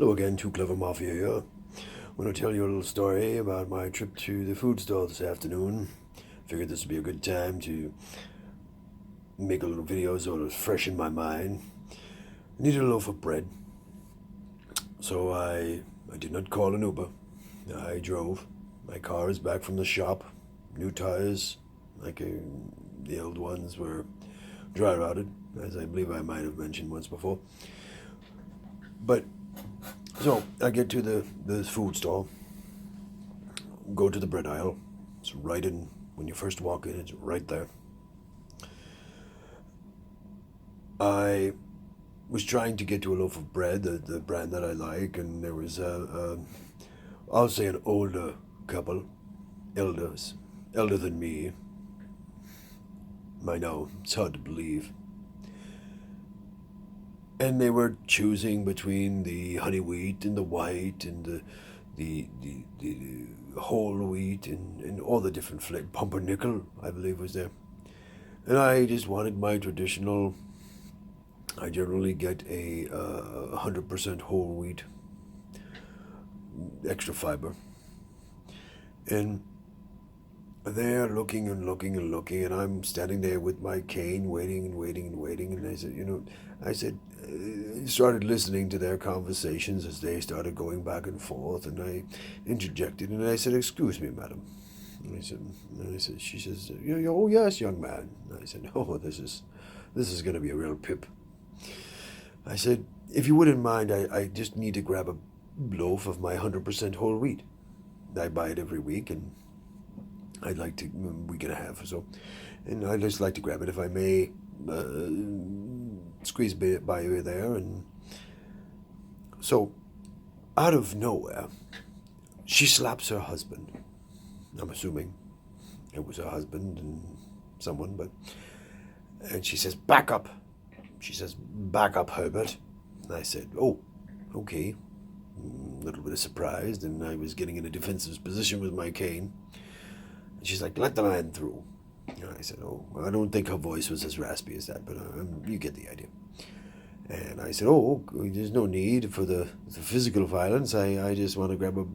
Hello again, Tooclevermafia here. I'm going to tell you a little story about my trip to the food store this afternoon. Figured this would be a good time to make a little video so it was fresh in my mind. I needed a loaf of bread, so I did not call an Uber. I drove. My car is back from the shop. New tires, the old ones, were dry rotted, as I believe I might have mentioned once before. But so I get to the food store, go to the bread aisle. It's right in, when you first walk in, it's right there. I was trying to get to a loaf of bread, the brand that I like, and there was I'll say an older couple, elder than me. I know, it's hard to believe. And they were choosing between the honey wheat and the white and the whole wheat and all the different flavors. Pumpernickel, I believe, was there. And I just wanted my traditional. I generally get a 100% whole wheat, extra fiber. And they're looking and looking and looking, and I'm standing there with my cane, waiting and waiting and waiting. And I said, started listening to their conversations as they started going back and forth, and I interjected, and I said, "Excuse me, madam." She says, "Oh yes, young man." And I said, "Oh, this is going to be a real pip." I said, "If you wouldn't mind, I just need to grab a loaf of my 100% whole wheat. I buy it every week, and I'd like to, week and a half or so, and I'd just like to grab it if I may, squeeze by you there." And so, out of nowhere, she slaps her husband. I'm assuming it was her husband and someone, and she says, "Back up." She says, "Back up, Herbert." And I said, "Oh, okay." A little bit surprised, and I was getting in a defensive position with my cane. And she's like, "Let the man through." And I said, "Oh, I don't think her voice was as raspy as that, but you get the idea." And I said, "Oh, there's no need for the physical violence. I just want to grab a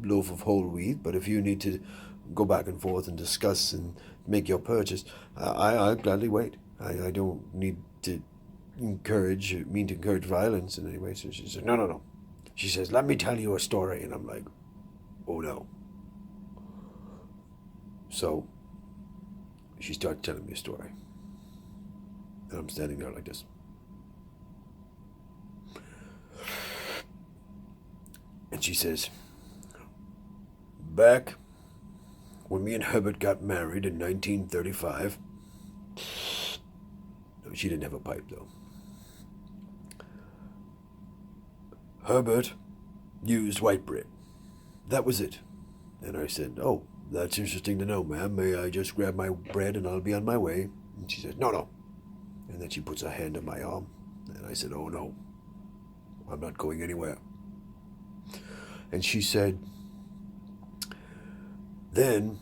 loaf of whole wheat, but if you need to go back and forth and discuss and make your purchase, I'll gladly wait. I don't need to encourage violence in any way." So she said, No. She says, "Let me tell you a story." And I'm like, "Oh no." So she started telling me a story. And I'm standing there like this. And she says, "Back when me and Herbert got married in 1935, no, she didn't have a pipe though. Herbert used white bread. That was it." And I said, "Oh, that's interesting to know, ma'am. May I just grab my bread and I'll be on my way?" And she said, No. And then she puts her hand on my arm. And I said, "Oh, no. I'm not going anywhere." And she said, "Then,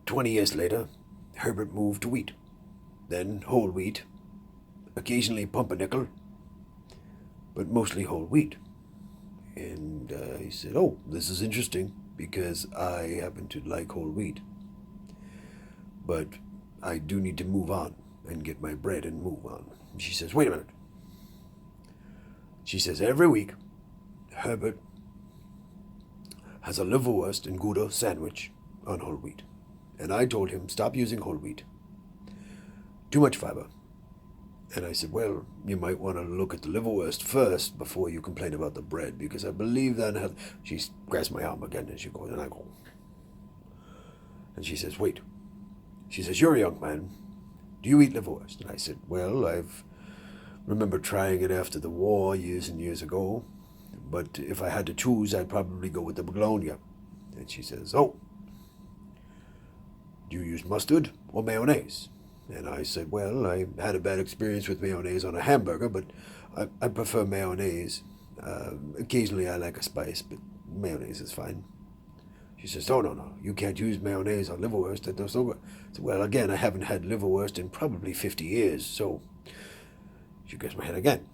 20 years later, Herbert moved to wheat. Then whole wheat. Occasionally pumpernickel, but mostly whole wheat." And he said, "Oh, this is interesting because I happen to like whole wheat. But I do need to move on and get my bread and move on." And she says, "Wait a minute." She says, "Every week, Herbert has a liverwurst and Gouda sandwich on whole wheat. And I told him, stop using whole wheat. Too much fiber." And I said, "Well, you might want to look at the liverwurst first before you complain about the bread, because I believe that has..." She grabs my arm again and she goes, and I go. And she says, "Wait." She says, "You're a young man. Do you eat liverwurst?" And I said, "Well, I've remember trying it after the war years and years ago, but if I had to choose, I'd probably go with the Bologna." And she says, "Oh, do you use mustard or mayonnaise?" And I said, "Well, I had a bad experience with mayonnaise on a hamburger, but I prefer mayonnaise. Occasionally I like a spice, but mayonnaise is fine." She says, "Oh, no, you can't use mayonnaise on liverwurst. That's no good." I said, "Well, again, I haven't had liverwurst in probably 50 years, so..." She grabs my hand again.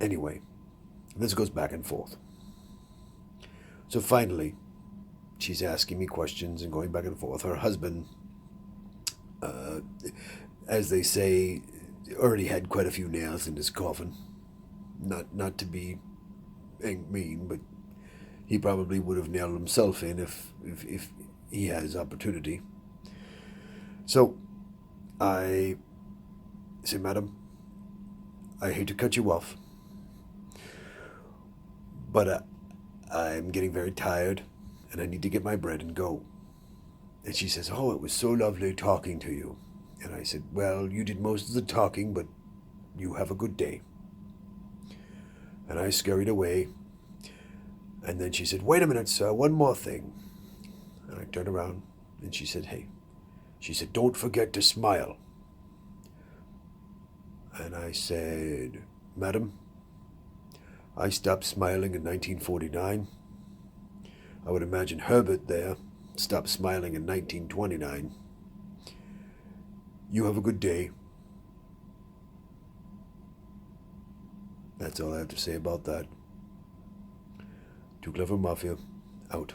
Anyway, this goes back and forth. So finally, she's asking me questions and going back and forth. Her husband, uh, as they say, already had quite a few nails in his coffin. Not to be mean, but he probably would have nailed himself in if he had his opportunity. So I say, Madam, I hate to cut you off, but I'm getting very tired and I need to get my bread and go. And she says, oh, it was so lovely talking to you. And I said, well, you did most of the talking, but you have a good day. And I scurried away. And then she said, wait a minute, sir, one more thing. And I turned around and she said, hey. She said, don't forget to smile. And I said, Madam, I stopped smiling in 1949. I would imagine Herbert there stopped smiling in 1929. You have a good day. That's all I have to say about that. Tooclevermafia, out.